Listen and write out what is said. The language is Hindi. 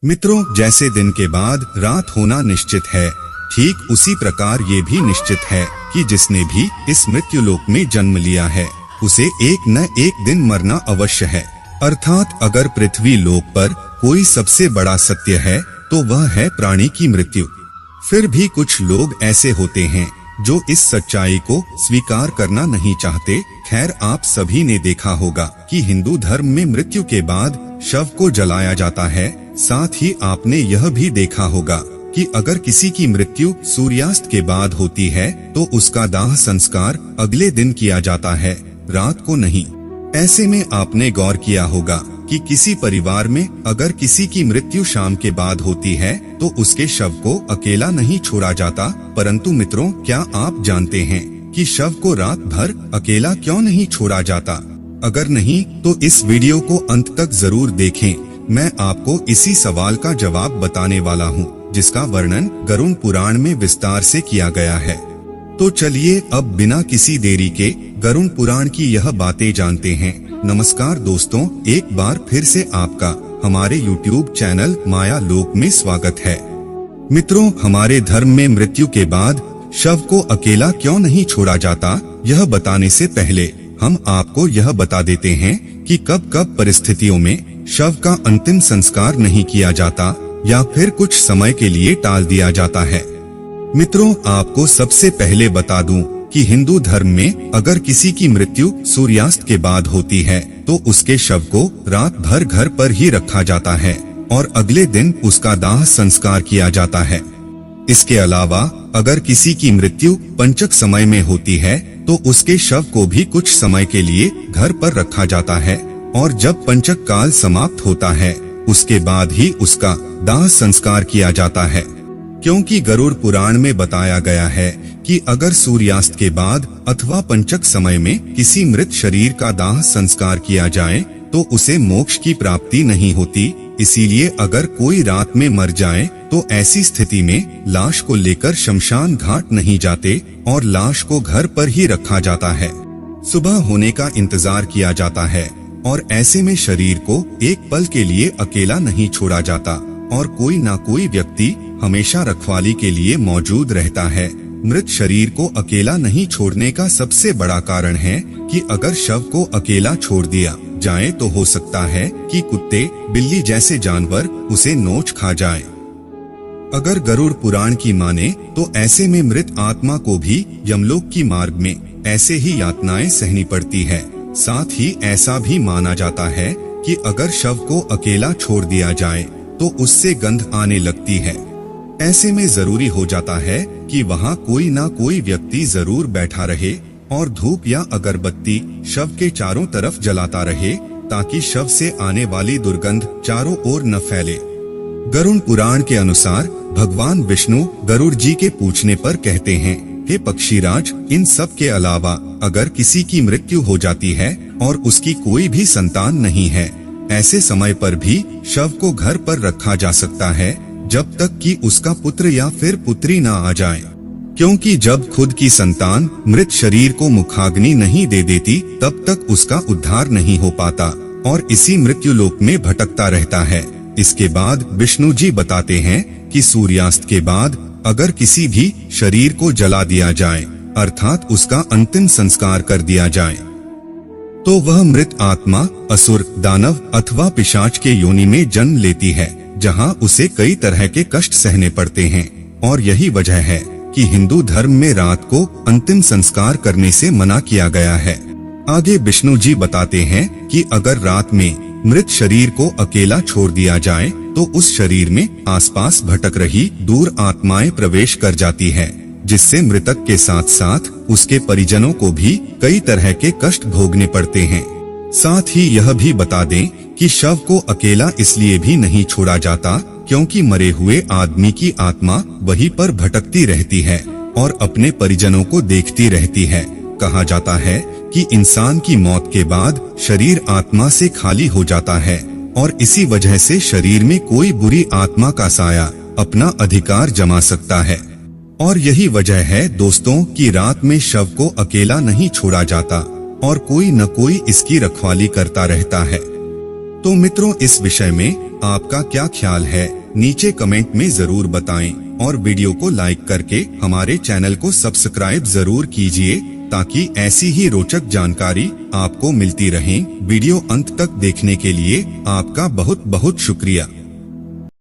मित्रों, जैसे दिन के बाद रात होना निश्चित है, ठीक उसी प्रकार ये भी निश्चित है कि जिसने भी इस मृत्युलोक में जन्म लिया है उसे एक न एक दिन मरना अवश्य है। अर्थात अगर पृथ्वी लोक पर कोई सबसे बड़ा सत्य है तो वह है प्राणी की मृत्यु। फिर भी कुछ लोग ऐसे होते हैं जो इस सच्चाई को स्वीकार करना नहीं चाहते। खैर, आप सभी ने देखा होगा कि हिंदू धर्म में मृत्यु के बाद शव को जलाया जाता है। साथ ही आपने यह भी देखा होगा कि अगर किसी की मृत्यु सूर्यास्त के बाद होती है तो उसका दाह संस्कार अगले दिन किया जाता है, रात को नहीं। ऐसे में आपने गौर किया होगा कि किसी परिवार में अगर किसी की मृत्यु शाम के बाद होती है तो उसके शव को अकेला नहीं छोड़ा जाता। परंतु मित्रों, क्या आप जानते हैं कि शव को रात भर अकेला क्यों नहीं छोड़ा जाता? अगर नहीं तो इस वीडियो को अंत तक जरूर देखें। मैं आपको इसी सवाल का जवाब बताने वाला हूँ, जिसका वर्णन गरुड़ पुराण में विस्तार से किया गया है। तो चलिए अब बिना किसी देरी के गरुड़ पुराण की यह बातें जानते हैं। नमस्कार दोस्तों, एक बार फिर से आपका हमारे YouTube चैनल माया लोक में स्वागत है। मित्रों, हमारे धर्म में मृत्यु के बाद शव को अकेला क्यों नहीं छोड़ा जाता, यह बताने से पहले हम आपको यह बता देते हैं कि कब कब परिस्थितियों में शव का अंतिम संस्कार नहीं किया जाता या फिर कुछ समय के लिए टाल दिया जाता है। मित्रों, आपको सबसे पहले बता दूं कि हिंदू धर्म में अगर किसी की मृत्यु सूर्यास्त के बाद होती है तो उसके शव को रात भर घर पर ही रखा जाता है और अगले दिन उसका दाह संस्कार किया जाता है। इसके अलावा अगर किसी की मृत्यु पंचक समय में होती है तो उसके शव को भी कुछ समय के लिए घर पर रखा जाता है और जब पंचक काल समाप्त होता है उसके बाद ही उसका दाह संस्कार किया जाता है। क्योंकि गरुड़ पुराण में बताया गया है कि अगर सूर्यास्त के बाद अथवा पंचक समय में किसी मृत शरीर का दाह संस्कार किया जाए तो उसे मोक्ष की प्राप्ति नहीं होती। इसीलिए अगर कोई रात में मर जाए तो ऐसी स्थिति में लाश को लेकर शमशान घाट नहीं जाते और लाश को घर पर ही रखा जाता है। सुबह होने का इंतजार किया जाता है और ऐसे में शरीर को एक पल के लिए अकेला नहीं छोड़ा जाता और कोई ना कोई व्यक्ति हमेशा रखवाली के लिए मौजूद रहता है। मृत शरीर को अकेला नहीं छोड़ने का सबसे बड़ा कारण है कि अगर शव को अकेला छोड़ दिया जाए तो हो सकता है कि कुत्ते, बिल्ली जैसे जानवर उसे नोच खा जाए। अगर गरुड़ पुराण की माने तो ऐसे में मृत आत्मा को भी यमलोक की मार्ग में ऐसे ही यातनाएं सहनी पड़ती है। साथ ही ऐसा भी माना जाता है कि अगर शव को अकेला छोड़ दिया जाए तो उससे गंध आने लगती है। ऐसे में जरूरी हो जाता है कि वहाँ कोई ना कोई व्यक्ति जरूर बैठा रहे और धूप या अगरबत्ती शव के चारों तरफ जलाता रहे ताकि शव से आने वाली दुर्गंध चारों ओर न फैले। गरुड़ पुराण के अनुसार भगवान विष्णु गरुड़ जी के पूछने पर कहते हैं, हे पक्षीराज, इन सब के अलावा अगर किसी की मृत्यु हो जाती है और उसकी कोई भी संतान नहीं है, ऐसे समय पर भी शव को घर पर रखा जा सकता है जब तक कि उसका पुत्र या फिर पुत्री ना आ जाए। क्योंकि जब खुद की संतान मृत शरीर को मुखाग्नि नहीं दे देती तब तक उसका उद्धार नहीं हो पाता और इसी मृत्युलोक में भटकता रहता है। इसके बाद विष्णु जी बताते हैं कि सूर्यास्त के बाद अगर किसी भी शरीर को जला दिया जाए अर्थात उसका अंतिम संस्कार कर दिया जाए तो वह मृत आत्मा असुर, दानव अथवा पिशाच के योनि में जन्म लेती है, जहां उसे कई तरह के कष्ट सहने पड़ते हैं। और यही वजह है कि हिंदू धर्म में रात को अंतिम संस्कार करने से मना किया गया है। आगे विष्णु जी बताते हैं कि अगर रात में मृत शरीर को अकेला छोड़ दिया जाए तो उस शरीर में आसपास भटक रही दूर आत्माएं प्रवेश कर जाती है, जिससे मृतक के साथ साथ उसके परिजनों को भी कई तरह के कष्ट भोगने पड़ते हैं। साथ ही यह भी बता दें कि शव को अकेला इसलिए भी नहीं छोड़ा जाता क्योंकि मरे हुए आदमी की आत्मा वहीं पर भटकती रहती है और अपने परिजनों को देखती रहती है। कहा जाता है कि इंसान की मौत के बाद शरीर आत्मा से खाली हो जाता है और इसी वजह से शरीर में कोई बुरी आत्मा का साया अपना अधिकार जमा सकता है। और यही वजह है दोस्तों कि रात में शव को अकेला नहीं छोड़ा जाता और कोई न कोई इसकी रखवाली करता रहता है। तो मित्रों, इस विषय में आपका क्या ख्याल है, नीचे कमेंट में जरूर बताएं और वीडियो को लाइक करके हमारे चैनल को सब्सक्राइब जरूर कीजिए ताकि ऐसी ही रोचक जानकारी आपको मिलती रहे। वीडियो अंत तक देखने के लिए आपका बहुत बहुत शुक्रिया।